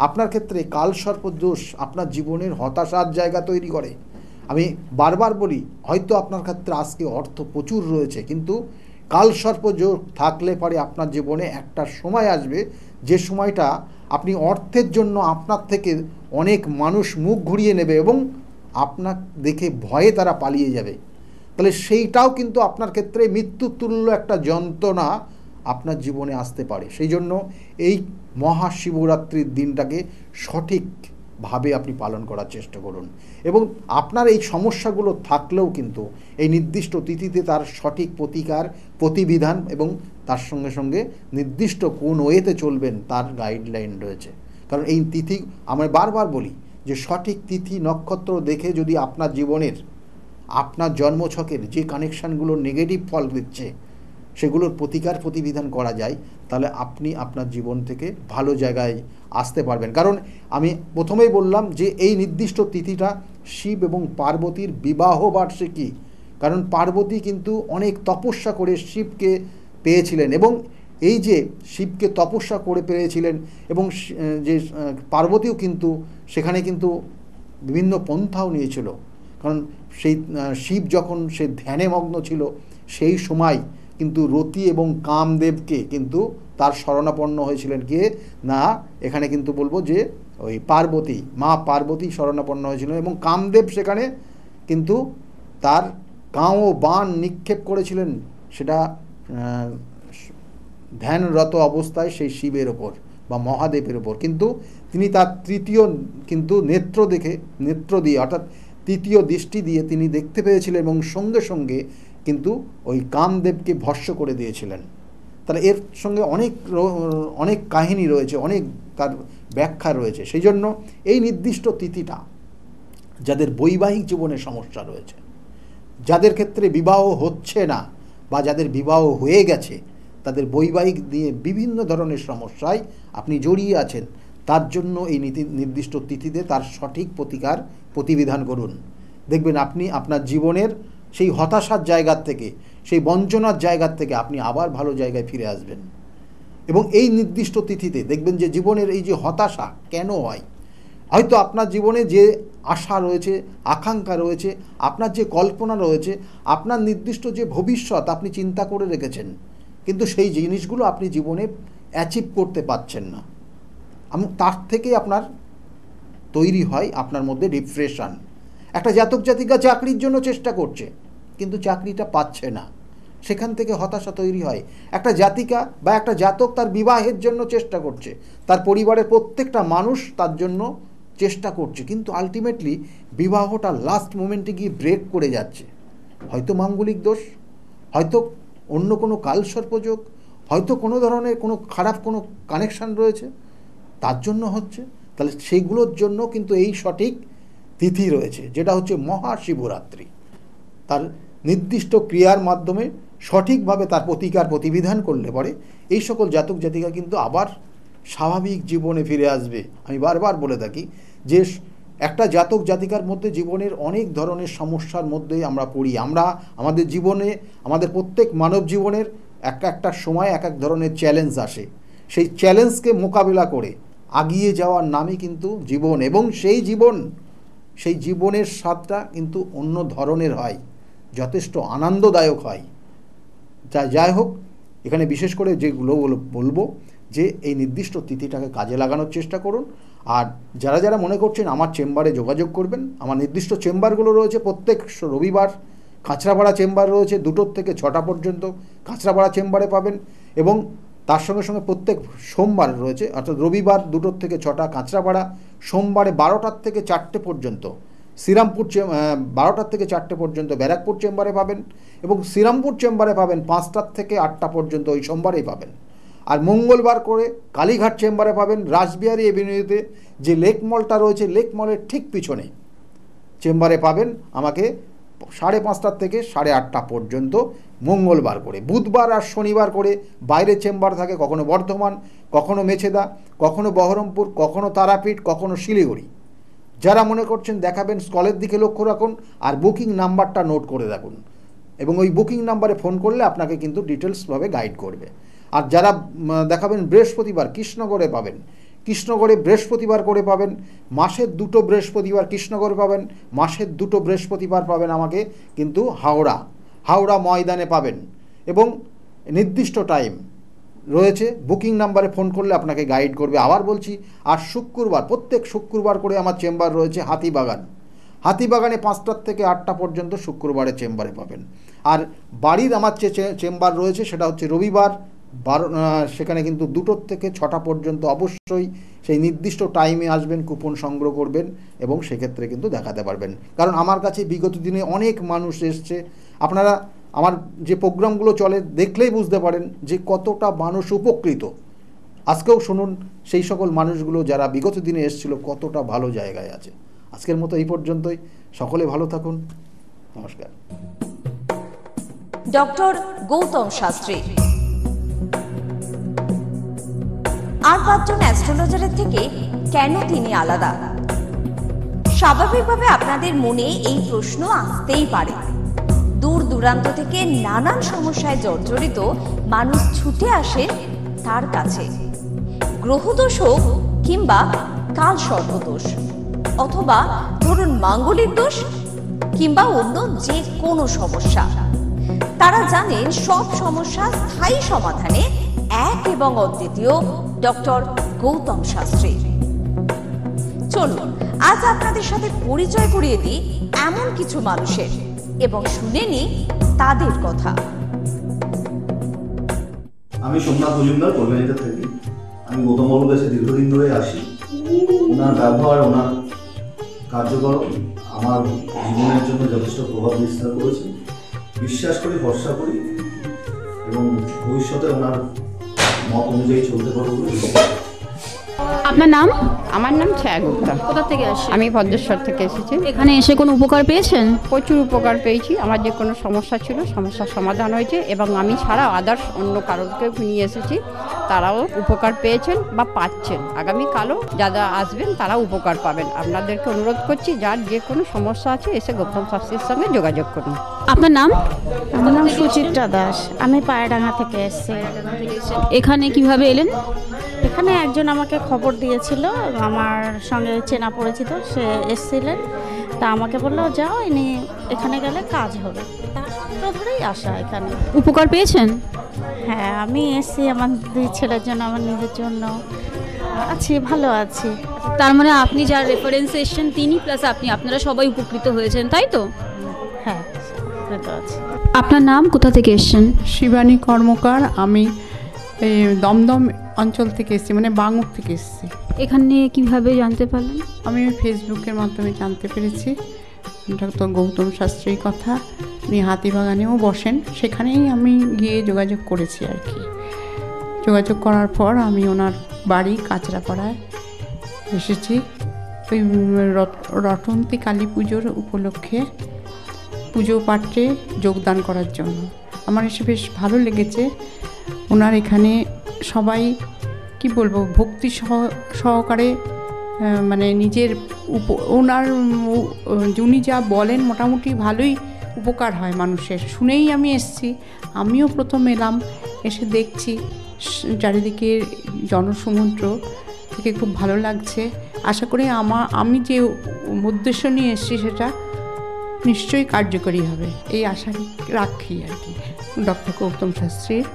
আপনার ক্ষেত্রে কালসর্প দোষ আপনার জীবনের হতাশার জায়গা তৈরি করে। আমি বারবার বলি, হয়তো আপনার ক্ষেত্রে আজকে অর্থ প্রচুর রয়েছে, কিন্তু কালসর্প যোগ থাকলে পরে আপনার জীবনে একটা সময় আসবে, যে সময়টা আপনি অর্থের জন্য আপনার থেকে অনেক মানুষ মুখ ঘুরিয়ে নেবে এবং আপনার দেখে ভয়ে তারা পালিয়ে যাবে। তাহলে সেইটাও কিন্তু আপনার ক্ষেত্রে মৃত্যুতুল্য একটা যন্ত্রণা আপনার জীবনে আসতে পারে। সেই জন্য এই মহাশিবরাত্রির দিনটাকে সঠিকভাবে আপনি পালন করার চেষ্টা করুন, এবং আপনার এই সমস্যাগুলো থাকলেও কিন্তু এই নির্দিষ্ট তিথিতে তার সঠিক প্রতিবিধান এবং তার সঙ্গে সঙ্গে নির্দিষ্ট কোন ওয়েতে চলবেন তার গাইডলাইন রয়েছে। কারণ এই তিথি আমরা বারবার বলি যে সঠিক তিথি নক্ষত্র দেখে যদি আপনার জীবনের আপনার জন্মছকের যে কানেকশানগুলো নেগেটিভ ফল দিচ্ছে সেগুলোর প্রতিবিধান করা যায়, তাহলে আপনি আপনার জীবন থেকে ভালো জায়গায় আসতে পারবেন। কারণ আমি প্রথমেই বললাম যে এই নির্দিষ্ট তিথিটা শিব এবং পার্বতীর বিবাহ বার্ষিকী। কারণ পার্বতী কিন্তু অনেক তপস্যা করে শিবকে পেয়েছিলেন, এবং এই যে শিবকে তপস্যা করে পেয়েছিলেন, এবং যে পার্বতীও কিন্তু সেখানে কিন্তু বিভিন্ন পন্থাও নিয়েছিল, কারণ সেই শিব যখন সে ধ্যানে মগ্ন ছিল সেই সময় কিন্তু রতি এবং কামদেবকে কিন্তু তার শরণাপন্ন হয়েছিলেন কে না, এখানে কিন্তু বলবো যে ওই পার্বতী, মা পার্বতী শরণাপন্ন হয়েছিলেন এবং কামদেব সেখানে কিন্তু তার কাঁ ও বাণ নিক্ষেপ করেছিলেন সেটা ধ্যানরত অবস্থায় সেই শিবের ওপর বা মহাদেবের ওপর। কিন্তু তিনি তার তৃতীয় কিন্তু নেত্র দিয়ে অর্থাৎ তৃতীয় দৃষ্টি দিয়ে তিনি দেখতে পেয়েছিলেন এবং সঙ্গে সঙ্গে কিন্তু ওই কামদেবকে ভস্ম করে দিয়েছিলেন। তাহলে এর সঙ্গে অনেক কাহিনী রয়েছে, অনেক তার ব্যাখ্যা রয়েছে। সেই জন্য এই নির্দিষ্ট তিথিটা যাদের বৈবাহিক জীবনে সমস্যা রয়েছে, যাদের ক্ষেত্রে বিবাহ হচ্ছে না বা যাদের বিবাহ হয়ে গেছে, তাদের বৈবাহিক দিয়ে বিভিন্ন ধরনের সমস্যায় আপনি জড়িয়ে আছেন, তার জন্য এই নির্দিষ্ট তিথিতে তার সঠিক প্রতিবিধান করুন। দেখবেন আপনি আপনার জীবনের সেই হতাশার জায়গার থেকে, সেই বঞ্চনার জায়গার থেকে আপনি আবার ভালো জায়গায় ফিরে আসবেন। এবং এই নির্দিষ্ট তিথিতে দেখবেন যে জীবনের এই যে হতাশা কেন হয়, হয়তো আপনার জীবনে যে আশা রয়েছে, আকাঙ্ক্ষা রয়েছে, আপনার যে কল্পনা রয়েছে, আপনার নির্দিষ্ট যে ভবিষ্যৎ আপনি চিন্তা করে রেখেছেন, কিন্তু সেই জিনিসগুলো আপনি জীবনে অ্যাচিভ করতে পারছেন না। তার থেকে আপনার তৈরি হয় আপনার মধ্যে ডিপ্রেশন। একটা জাতক জাতিকা চাকরির জন্য চেষ্টা করছে কিন্তু চাকরিটা পাচ্ছে না, সেখান থেকে হতাশা তৈরি হয়। একটা জাতিকা বা একটা জাতক তার বিবাহের জন্য চেষ্টা করছে, তার পরিবারের প্রত্যেকটা মানুষ তার জন্য চেষ্টা করছে, কিন্তু আলটিমেটলি বিবাহটা লাস্ট মোমেন্টে গিয়ে ব্রেক করে যাচ্ছে। হয়তো মাঙ্গলিক দোষ, হয়তো অন্য কোনো কালসর্পযোগ, হয়তো কোনো ধরনের কোনো খারাপ কোনো কানেকশান রয়েছে, তার জন্য হচ্ছে। তাহলে সেইগুলোর জন্য কিন্তু এই সঠিক তিথি রয়েছে, যেটা হচ্ছে মহাশিবরাত্রি। তার নির্দিষ্ট ক্রিয়ার মাধ্যমে সঠিকভাবে তার প্রতিবিধান করলে পরে এই সকল জাতক জাতিকা কিন্তু আবার স্বাভাবিক জীবনে ফিরে আসবে। আমি বারবার বলে থাকি যে একটা জাতক জাতিকার মধ্যে জীবনের অনেক ধরনের সমস্যার মধ্যে আমরা পড়ি। আমাদের জীবনে, আমাদের প্রত্যেক মানব জীবনের একটা সময় এক ধরনের চ্যালেঞ্জ আসে। সেই চ্যালেঞ্জকে মোকাবিলা করে এগিয়ে যাওয়ার নামই কিন্তু জীবন, এবং সেই জীবনের স্বাদটা কিন্তু অন্য ধরনের হয়, যথেষ্ট আনন্দদায়ক হয়। যাই হোক, এখানে বিশেষ করে যেগুলো বলবো যে এই নির্দিষ্ট তিথিটাকে কাজে লাগানোর চেষ্টা করুন। আর যারা মনে করছেন আমার চেম্বারে যোগাযোগ করবেন, আমার নির্দিষ্ট চেম্বারগুলো রয়েছে প্রত্যেক রবিবার কাঁচরাপাড়া চেম্বার রয়েছে 2টো থেকে 6টা পর্যন্ত কাঁচরাপাড়া চেম্বারে পাবেন, এবং তার সঙ্গে সঙ্গে প্রত্যেক সোমবার রয়েছে, অর্থাৎ রবিবার 2টো থেকে 6টা কাঁচরাপাড়া, সোমবারে 12টার থেকে 4টে পর্যন্ত শ্রীরামপুর 12টার থেকে 4টে পর্যন্ত ব্যারাকপুর চেম্বারে পাবেন, এবং শ্রীরামপুর চেম্বারে পাবেন 5টার থেকে 8টা পর্যন্ত, ওই সোমবারেই পাবেন। আর মঙ্গলবার করে কালীঘাট চেম্বারে পাবেন, রাসবিহারী এভিনিউতে যে লেক মলটা রয়েছে, লেক মলের ঠিক পিছনে চেম্বারে পাবেন আমাকে 5:30 থেকে 8:30 পর্যন্ত মঙ্গলবার করে। বুধবার আর শনিবার করে বাইরে চেম্বার থাকে, কখনো বর্ধমান, কখনো মেছেদা, কখনো বহরমপুর, কখনো তারাপীঠ, কখনো শিলিগুড়ি। যারা মনে করছেন দেখাবেন, স্কলের দিকে লক্ষ্য রাখুন আর বুকিং নাম্বারটা নোট করে রাখুন, এবং ওই বুকিং নাম্বারে ফোন করলে আপনাকে কিন্তু ডিটেলসভাবে গাইড করবে। আর যারা দেখাবেন বৃহস্পতিবার, কৃষ্ণগড়ে পাবেন, কৃষ্ণগড়ে বৃহস্পতিবার করে পাবেন, মাসের 2টো বৃহস্পতিবার কৃষ্ণগড়ে পাবেন, মাসের 2টো বৃহস্পতিবার পাবেন আমাকে কিন্তু হাওড়া ময়দানে পাবেন, এবং নির্দিষ্ট টাইম রয়েছে। বুকিং নাম্বারে ফোন করলে আপনাকে গাইড করবে। আবার বলছি, আর শুক্রবার, প্রত্যেক শুক্রবার করে আমার চেম্বার রয়েছে হাতিবাগানে 5টার থেকে 8টা পর্যন্ত শুক্রবারে চেম্বারে পাবেন। আর বাড়ির আমার যে চেম্বার রয়েছে সেটা হচ্ছে রবিবার, সেখানে কিন্তু 2টোর থেকে 6টা পর্যন্ত। অবশ্যই সেই নির্দিষ্ট টাইমে আসবেন, কুপন সংগ্রহ করবেন, এবং সেক্ষেত্রে কিন্তু দেখাতে পারবেন। কারণ আমার কাছে বিগত দিনে অনেক মানুষ এসছে, আপনারা আমার যে প্রোগ্রামগুলো চলে দেখলেই বুঝতে পারেন যে কতটা মানুষ উপকৃত। আজকেও শুনুন সেই সকল মানুষগুলো যারা বিগত দিনে এসেছিল কতটা ভালো জায়গায় আছে। আজকের মতো এই পর্যন্তই, সকলে ভালো থাকুন, নমস্কার। ডক্টর গৌতম শাস্ত্রী আর 5জন অ্যাস্ট্রোলজারের থেকে কেন তিনি আলাদা? স্বাভাবিকভাবে আপনাদের মনে এই প্রশ্ন আসতেই পারে। দূর দূরান্ত থেকে নানান সমস্যায় জর্জরিত মানুষ ছুটে আসে তার কাছে। গ্রহদোষ হোক কিংবা কাল সর্পদোষ, অথবা ধরুন মাঙ্গলিক দোষ কিংবা অন্য যে কোনো সমস্যা। তারা জানেন সব সমস্যা স্থায়ী সমাধানে এক এবং অদ্বিতীয় ডক্টর গৌতম শাস্ত্রী। চলুন আজ আপনাদের সাথে পরিচয় করিয়ে দিই এমন কিছু মানুষের এবং শুনে নিই তাদের কথা। আমি সোমনাথ মজুমদার, কল্যাণীতে থাকি। আমি গৌতম বাবুর কাছে দীর্ঘদিন ধরে আসি। ওনার ব্যবহার, ওনার কার্যক্রম আমার জীবনের জন্য যথেষ্ট প্রভাব বিস্তার করেছে। বিশ্বাস করি, ভরসা করি এবং ভবিষ্যতে ওনার মত অনুযায়ী চলতে পারবো। আপনার নাম? আমার নাম ছায়া গুপ্তা। কোথা থেকে আসেন? আমি ভদ্রেশ্বর থেকে এসেছি। এখানে এসে কোনো উপকার পেয়েছেন? প্রচুর উপকার পেয়েছি। আমার যে কোনো সমস্যা ছিল, সমস্যার সমাধান হয়েছে এবং আমি ছাড়াও আদার্স অন্য কারোকে নিয়ে এসেছি, তারাও উপকার পেয়েছেন বা পাচ্ছেন। আগামীকালও যারা আসবেন তারা উপকার পাবেন। আপনাদেরকে অনুরোধ করছি, যার যে কোনো সমস্যা আছে এসে গৌতম শাস্ত্রীর সঙ্গে যোগাযোগ করুন। আপনার নাম? আমার নাম সুচিত্রা দাস। আমি পায়রাডাঙ্গা থেকে এসেছি। এখানে কিভাবে এলেন? এখানে একজন আমাকে খবর দিয়েছিল, আমার সঙ্গে চেনা পরিচিত, সে এসেছিলেন। তা আমাকে বললো যাও, ইনি এখানে গেলে কাজ হবে। তার সূত্র ধরেই আসা এখানে। উপকার পেয়েছেন? হ্যাঁ, আমি এসেছি আমার দুই ছেলের জন্য, আমার নিজের জন্য। আছি, ভালো আছি। তার মানে আপনি যার রেফারেন্সে এসেছেন তিনি প্লাস আপনারা সবাই উপকৃত হয়েছেন, তাই তো? হ্যাঁ, উপকৃত আছি। আপনার নাম, কোথা থেকে এসেছেন? শিবানী কর্মকার। আমি দমদম অঞ্চল থেকে এসেছি, মানে বাঙুর থেকে এসেছি। এখানে কিভাবে জানতে পারলেন? আমি ফেসবুকের মাধ্যমে জানতে পেরেছি ডক্টর গৌতম শাস্ত্রীর কথা। উনি হাতিবাগানেও বসেন, সেখানেই আমি গিয়ে যোগাযোগ করেছি আর কি। যোগাযোগ করার পর আমি ওনার বাড়ি কাঁচরাপাড়ায় এসেছি ওই রটন্তী কালী পুজোর উপলক্ষে পুজো পাঠে যোগদান করার জন্য। আমার এসে বেশ ভালো লেগেছে। ওনার এখানে সবাই কি বলবো, ভক্তি সহকারে মানে নিজের ওনার উনি যা বলেন মোটামুটি ভালোই উপকার হয় মানুষের। শুনেই আমি এসেছি। আমিও প্রথম এলাম, এসে দেখছি চারিদিকে জনসমুদ্র, থেকে খুব ভালো লাগছে। আশা করি আমি যে উদ্দেশ্য নিয়ে এসেছি সেটা নিশ্চয়ই কার্যকরী হবে, এই আশা রাখি আর কি ডক্টর গৌতম শাস্ত্রীর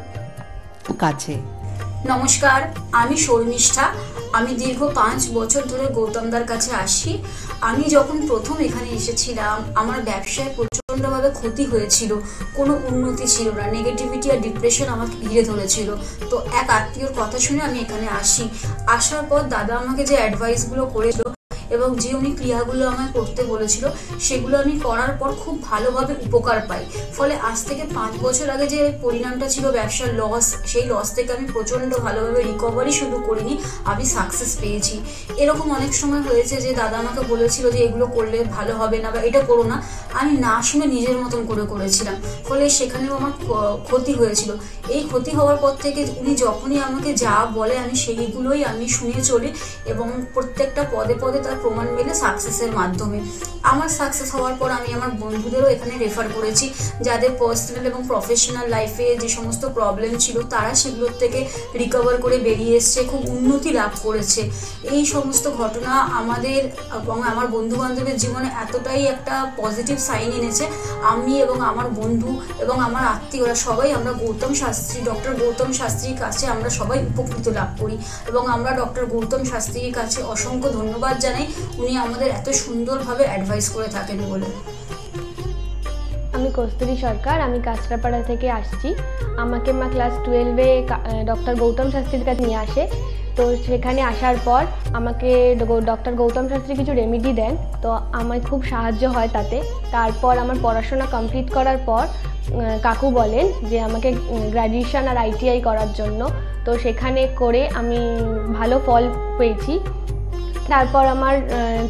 কাছে। নমস্কার, আমি শর্মিষ্ঠা। আমি দীর্ঘ 5 বছর ধরে গৌতমদার কাছে আসি। আমি যখন প্রথম এখানে এসেছিলাম, আমার ব্যবসায় প্রচণ্ডভাবে ক্ষতি হয়েছিল, কোনো উন্নতি ছিল না, নেগেটিভিটি আর ডিপ্রেশন আমাকে ঘিরে ধরেছিল। তো এক আত্মীয়র কথা শুনে আমি এখানে আসি। আসার পর দাদা আমাকে যে অ্যাডভাইসগুলো করেছিল এবং যে উনি ক্রিয়াগুলো আমায় করতে বলেছিল, সেগুলো আমি করার পর খুব ভালোভাবে উপকার পাই। ফলে আজ থেকে 5 বছর আগে যে পরিণামটা ছিল ব্যবসার লস, সেই লস থেকে আমি প্রচণ্ড ভালোভাবে রিকভারি শুধু করিনি, আমি সাকসেস পেয়েছি। এরকম অনেক সময় হয়েছে যে দাদা আমাকে বলেছিল যে এগুলো করলে ভালো হবে না বা এটা করো না, আমি না শুনে নিজের মতন করেছিলাম। ফলে সেখানেও আমার ক্ষতি হয়েছিল। এই ক্ষতি হওয়ার পর থেকে উনি যখনই আমাকে যা বলে আমি সেইগুলোই আমি শুনে চলি এবং প্রত্যেকটা পদে পদে তার প্রমাণ মেলে সাকসেসের মাধ্যমে। আমার সাকসেস হওয়ার পর আমি আমার বন্ধুদেরও এখানে রেফার করেছি, যাদের পার্সোনাল এবং প্রফেশনাল লাইফে যে সমস্ত প্রবলেম ছিল তারা সেগুলোর থেকে রিকভার করে বেরিয়ে এসছে, খুব উন্নতি লাভ করেছে। এই সমস্ত ঘটনা আমাদের এবং আমার বন্ধু বান্ধবের জীবনে এতটাই একটা পজিটিভ সাইন এনেছে, আমি এবং আমার বন্ধু এবং আমার আত্মীয়রা সবাই আমরা ডক্টর গৌতম শাস্ত্রীর কাছে আমরা সবাই উপকৃত লাভ করি এবং আমরা ডক্টর গৌতম শাস্ত্রীর কাছে অসংখ্য ধন্যবাদ জানাই, উনি আমাদের এত সুন্দরভাবে অ্যাডভাইস করে থাকেন বলে। আমি কস্তুরী সরকার, আমি কাঁচরাপাড়া থেকে আসছি। আমাকে মা ক্লাস 12-এ ডক্টর গৌতম শাস্ত্রীর কাছে নিয়ে আসে। তো সেখানে আসার পর আমাকে ডক্টর গৌতম শাস্ত্রী কিছু রেমেডি দেন, তো আমার খুব সাহায্য হয় তাতে। তারপর আমার পড়াশোনা কমপ্লিট করার পর কাকু বলেন যে আমাকে গ্র্যাজুয়েশন আর ITI করার জন্য। তো সেখানে করে আমি ভালো ফল পেয়েছি। তারপর আমার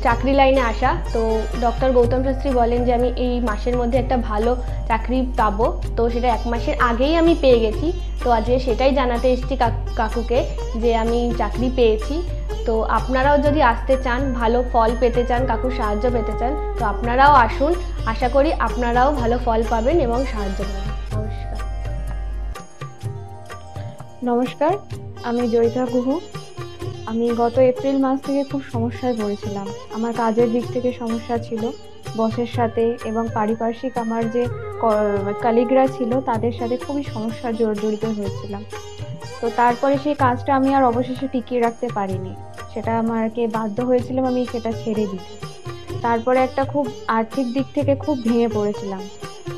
চাকরি লাইনে আসা, তো ডক্টর গৌতম শাস্ত্রী বলেন যে আমি এই মাসের মধ্যে একটা ভালো চাকরি পাবো। তো সেটা 1 মাসের আগেই আমি পেয়ে গেছি। তো আজকে সেটাই জানাতে এসেছি কাকুকে যে আমি চাকরি পেয়েছি। তো আপনারাও যদি আসতে চান, ভালো ফল পেতে চান, কাকুর সাহায্য পেতে চান, তো আপনারাও আসুন। আশা করি আপনারাও ভালো ফল পাবেন এবং সাহায্য পাবেন। নমস্কার। নমস্কার, আমি জয়িতা গুহু। আমি গত এপ্রিল মাস থেকে খুব সমস্যায় পড়েছিলাম। আমার কাজের দিক থেকে সমস্যা ছিল, বসের সাথে এবং পারিপার্শ্বিক আমার যে কলিগরা ছিল তাদের সাথে খুবই সমস্যা জড়িত হয়েছিলাম। তো তারপরে সেই কাজটা আমি আর অবশেষে টিকিয়ে রাখতে পারিনি, সেটা আমাকে বাধ্য হয়েছিলাম আমি সেটা ছেড়ে দিতে। তারপরে একটা খুব আর্থিক দিক থেকে খুব ভেঙে পড়েছিলাম।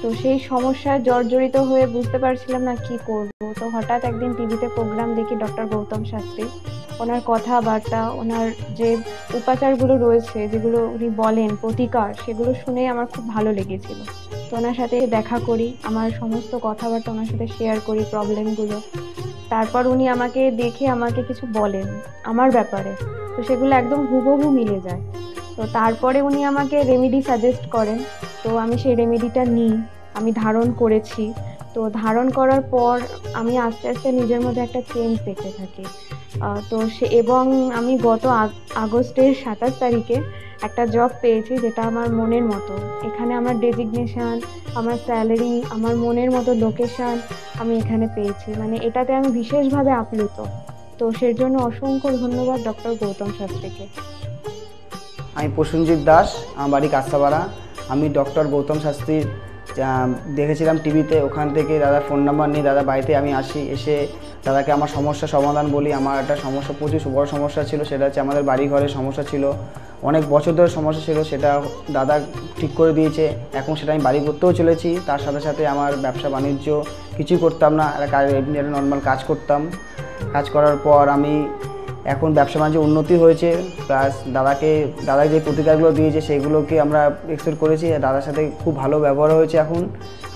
তো সেই সমস্যায় জর্জরিত হয়ে বুঝতে পারছিলাম না কি করব। তো হঠাৎ একদিন টিভিতে প্রোগ্রাম দেখি ডক্টর গৌতম শাস্ত্রী, ওনার কথাবার্তা, ওনার যে উপাচারগুলো রয়েছে যেগুলো উনি বলেন প্রতিকার, সেগুলো শুনে আমার খুব ভালো লেগেছিল। তো ওনার সাথে দেখা করি, আমার সমস্ত কথাবার্তা ওনার সাথে শেয়ার করি প্রবলেমগুলো। তারপর উনি আমাকে দেখে আমাকে কিছু বলেন আমার ব্যাপারে, তো সেগুলো একদম হুবহু মিলে যায়। তো তারপরে উনি আমাকে রেমেডি সাজেস্ট করেন, তো আমি সেই রেমেডিটা নিই, আমি ধারণ করেছি। তো ধারণ করার পর আমি আস্তে আস্তে নিজের মধ্যে একটা চেঞ্জ দেখতে থাকি। তো এবং আমি গত আগস্টের 27 তারিখে একটা জব পেয়েছি যেটা আমার মনের মতো। এখানে আমার ডেজিগনেশন, আমার স্যালারি, আমার মনের মতো লোকেশন আমি এখানে পেয়েছি, মানে এটাতে আমি বিশেষভাবে আপ্লুত। তো সেই জন্য অসংখ্য ধন্যবাদ ডক্টর গৌতম শাস্ত্রীকে। আমি প্রসেনজিৎ দাস, আমার বাড়ি কাঁচরাপাড়া। আমি ডক্টর গৌতম শাস্ত্রীর দেখেছিলাম টিভিতে, ওখান থেকে দাদার ফোন নাম্বার নিয়ে দাদা বাড়িতে আমি আসি, এসে দাদাকে আমার সমস্যা সমাধান বলি। আমার একটা সমস্যা, প্রচুর বড় সমস্যা ছিল, সেটা হচ্ছে আমাদের বাড়ি ঘরের সমস্যা ছিল, অনেক বছর ধরে সমস্যা ছিল, সেটা দাদা ঠিক করে দিয়েছে। এখন সেটা আমি বাড়ি করতেও চলেছি। তার সাথে সাথে আমার ব্যবসা বাণিজ্য কিছুই করতাম না, একটা নর্মাল কাজ করতাম। কাজ করার পর আমি এখন ব্যবসা বাণিজ্য উন্নতি হয়েছে, প্লাস দাদা যে প্রতিকারগুলো দিয়েছে সেগুলোকে আমরা এক্সেপ্ট করেছি। দাদার সাথে খুব ভালো ব্যবহার হয়েছে। এখন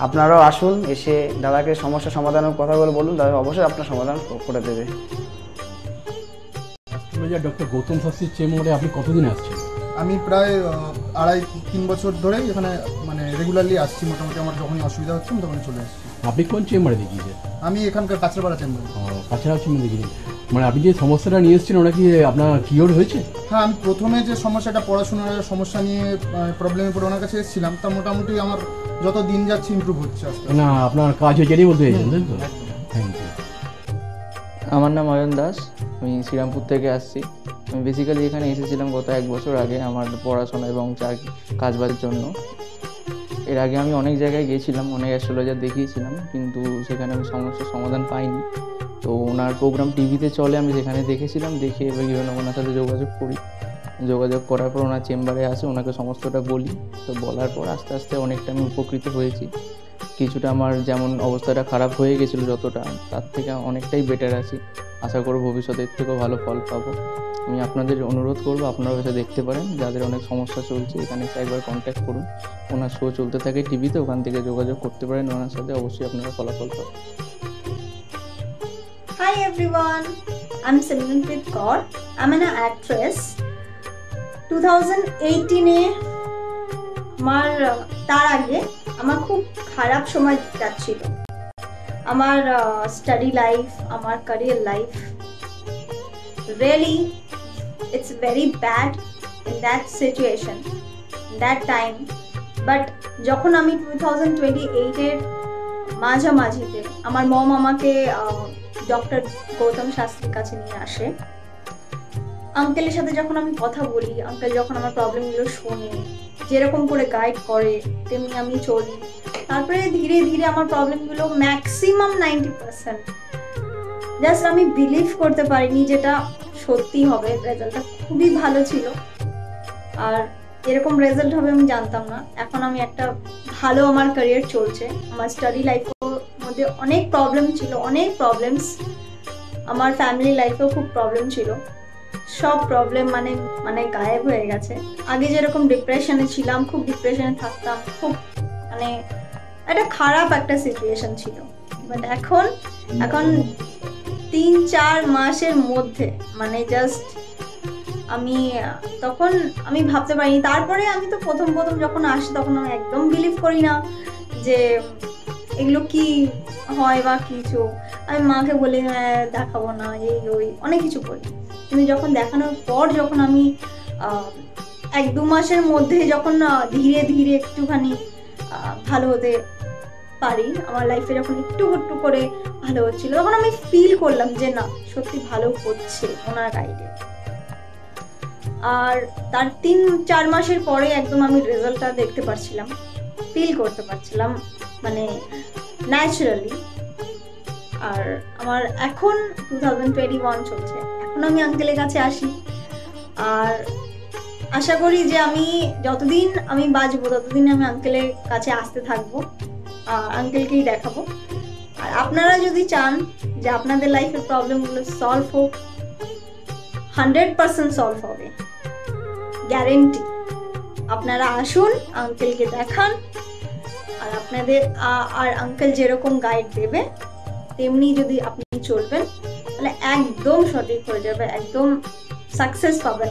আপনারাও আসুন, এসে দাদাকে সমস্যা সমাধানের কথাগুলো বলুন, দাদা অবশ্যই আপনার সমাধান করে দেবে। ডক্টর গৌতম শাস্ত্রীর চেম্বারে আপনি কতদিন আসছেন? আমি প্রায় 2.5-3 বছর ধরেই এখানে মানে রেগুলারলি আসছি। মোটামুটি আমার যখনই অসুবিধা হচ্ছে আমি তখনই চলে আসছি। আপনি কোন চেম্বারে দেখিয়েছেন? আমি এখানকার কাঁচরাপাড়া চেম্বারে। কাঁচরাপাড়া চেম্বারে দেখিয়েছেন, মানে আপনি যে সমস্যাটা নিয়ে এসেছেন ওটা কি আপনার কিওর হয়েছে? হ্যাঁ, আমি প্রথমে যে সমস্যাটা পড়াশোনার সমস্যা নিয়ে প্রবলেমে পড়ে ওনার কাছে এসেছিলাম, তা মোটামুটি আমার যত দিন যাচ্ছে ইমপ্রুভ হচ্ছে আস্তে আস্তে। না, আপনার কাজ হয়েছে এটাই বলতে চাইছেন, তাই তো? Thank you. আমার নাম অয়ন দাস, আমি শ্রীরামপুর থেকে আসছি। আমি বেসিক্যালি এখানে এসেছিলাম গত 1 বছর আগে আমার পড়াশোনা এবং কাজবাজের জন্য। এর আগে আমি অনেক জায়গায় গিয়েছিলাম, অনেক অ্যাস্ট্রোলজার দেখিয়েছিলাম, কিন্তু সেখানে আমি সমস্যার সমাধান পাইনি। তো ওনার প্রোগ্রাম টিভিতে চলে, আমি সেখানে দেখেছিলাম, দেখে এবার ওনার সাথে যোগাযোগ করি। যোগাযোগ করার পর ওনার চেম্বারে আসে, ওনাকে সমস্তটা বলি। তো বলার পর আস্তে আস্তে অনেকটা আমি উপকৃত হয়েছি। কিছুটা আমার যেমন অবস্থাটা খারাপ হয়ে গেছিলো যতটা, তার থেকে অনেকটাই বেটার আছি। আশা করব ভবিষ্যতের থেকেও ভালো ফল পাবো। আমি আপনাদের অনুরোধ করবো আপনারা এসে দেখতে পারেন, যাদের অনেক সমস্যা চলছে এখানে এসে একবার কন্ট্যাক্ট করুন। ওনার শো চলতে থাকে টিভিতে, ওখান থেকে যোগাযোগ করতে পারেন ওনার সাথে, অবশ্যই আপনারা ফলাফল পাবেন। Hi everyone, I'm Simranpreet Kaur. I'm an actress. 2018-এ তার আগে আমার খুব খারাপ সময় যাচ্ছিল। আমার স্টাডি লাইফ, আমার career life, really it's very bad in that situation, in that time. But যখন আমি 2028-এর মাঝামাঝিতে আমার মম আমাকে ডক্টর গৌতম শাস্ত্রীর কাছে নিয়ে আসে। আঙ্কেলের সাথে যখন আমি কথা বলি, আঙ্কেল যখন আমার প্রবলেমগুলো শোনে, যেরকম করে গাইড করে তেমনি আমি চলি। তারপরে ধীরে ধীরে আমার প্রবলেমগুলো ম্যাক্সিমাম 90%, জাস্ট আমি বিলিভ করতে পারিনি যেটা সত্যি হবে। রেজাল্টটা খুবই ভালো ছিল, আর এরকম রেজাল্ট হবে আমি জানতাম না। এখন আমি একটা ভালো আমার ক্যারিয়ার চলছে। আমার স্টাডি লাইফের মধ্যে অনেক প্রবলেম ছিল, অনেক প্রবলেমস। আমার ফ্যামিলি লাইফেও খুব প্রবলেম ছিল, সব প্রবলেম মানে গায়েব হয়ে গেছে। আগে যেরকম ডিপ্রেশনে ছিলাম, খুব ডিপ্রেশনে থাকতাম, খুব মানে একটা খারাপ একটা সিচুয়েশন ছিল। বাট এখন 3-4 মাসের মধ্যে মানে জাস্ট তখন আমি ভাবতে পারিনি। তারপরে আমি তো প্রথম যখন আসি তখন আমি একদম বিলিভ করি না যে এগুলো কি হয় বা কিছু। আমি মাকে বলি দেখাবো না, এই ওই অনেক কিছু করি। কিন্তু যখন দেখানোর পর যখন আমি 1-2 মাসের মধ্যে যখন ধীরে ধীরে একটুখানি ভালো হতে পারি, আমার লাইফে যখন একটু করে ভালো হচ্ছিল, তখন আমি ফিল করলাম যে না, সত্যি ভালো হচ্ছে ওনার গাইডে। আর তার 3-4 মাসের পরে একদম আমি রেজাল্টটা দেখতে পারছিলাম, ফিল করতে পারছিলাম, মানে ন্যাচারালি। আর আমার এখন 2021 চলছে, এখন আমি আঙ্কেলের কাছে আসি আর আশা করি যে আমি যতদিন আমি বাঁচবো ততদিন আমি আঙ্কেলের কাছে আসতে থাকবো, আঙ্কেলকেই দেখাবো। আর আপনারা যদি চান যে আপনাদের লাইফের প্রবলেমগুলো সলভ হোক, 100% সলভ হবে, গ্যারেন্টি। আপনারা আসুন, আঙ্কেলকে দেখান, আর আপনাদের আর আঙ্কেল যেরকম গাইড দেবে তেমনি যদি আপনি চলবেন তাহলে একদম সঠিক হয়ে যাবে, একদম সাকসেস পাবেন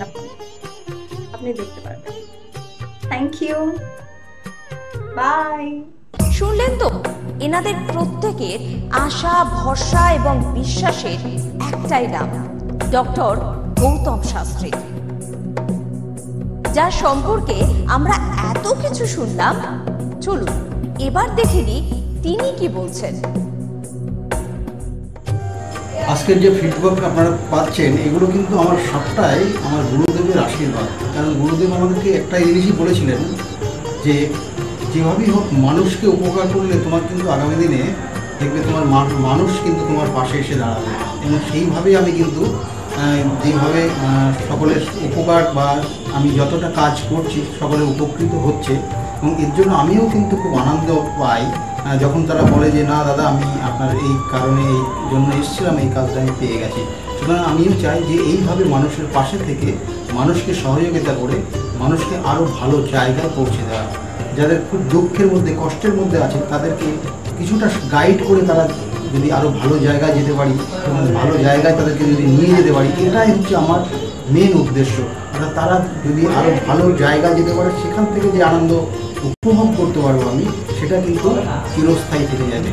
আপনি দেখতে পারবেন। Thank you, bye. শুনলেন তো, এনাদের প্রত্যেকের আশা, ভরসা এবং বিশ্বাসের একটাই নাম, ডক্টর গৌতম শাস্ত্রী, যার সম্পর্কে আমরা এত কিছু শুনলাম। চলুন এবার দেখে নিই তিনি কি বলছেন। আজকের যে ফিডব্যাক আপনারা পাচ্ছেন এগুলো কিন্তু আমার সবটাই আমার গুরুদেবের আশীর্বাদ। কারণ গুরুদেব আমাদেরকে একটাই জিনিসই বলেছিলেন যে যেভাবেই হোক মানুষকে উপকার করলে তোমার কিন্তু আগামী দিনে দেখবে তোমার মানুষ কিন্তু তোমার পাশে এসে দাঁড়াবে। এবং সেইভাবেই আমি কিন্তু যেভাবে সকলের উপকার বা আমি যতটা কাজ করছি সকলে উপকৃত হচ্ছে, এবং এর জন্য আমিও কিন্তু খুব আনন্দ পাই যখন তারা বলে যে না দাদা আমি আপনার এই কারণে এই জন্য এসেছিলাম, এই কাজটা আমি পেয়ে গেছি। সুতরাং আমিও চাই যে এইভাবে মানুষের পাশে থেকে মানুষকে সহযোগিতা করে মানুষকে আরও ভালো জায়গায় পৌঁছে দেওয়া। যাদের খুব দুঃখের মধ্যে কষ্টের মধ্যে আছে তাদেরকে কিছুটা গাইড করে তারা যদি আরও ভালো জায়গায় যেতে পারি এবং ভালো জায়গায় তাদেরকে যদি নিয়ে যেতে পারি, এটাই হচ্ছে আমার মেন উদ্দেশ্য। অর্থাৎ তারা যদি আরও ভালো জায়গায় যেতে পারে সেখান থেকে যে আনন্দ উপভোগ করতে পারবো আমি, সেটা কিন্তু চিরস্থায়ী থেকে যাবে।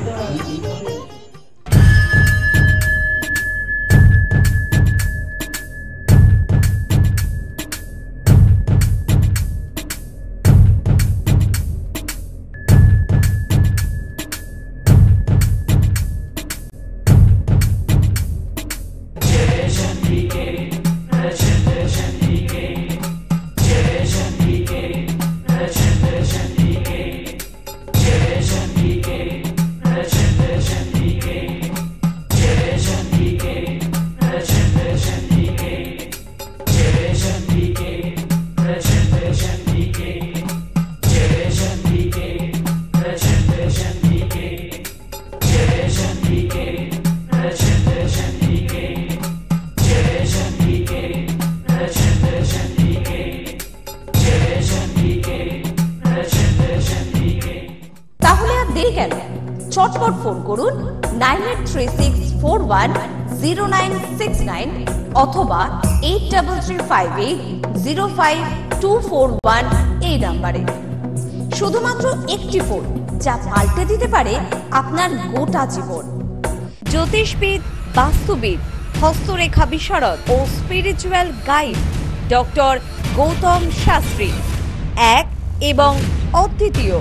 চটপট ফোন করুন 9836410969 অথবা 8335805241 এই নাম্বারে। শুধুমাত্র একটি ফোন যা পাল্টে দিতে পারে আপনার গোটা জীবন। জ্যোতিষবিদ, বাস্তুবিদ, হস্তরেখা বিশারদ ও spiritual guide doctor Gautam Shastri, এক এবং অদ্বিতীয়।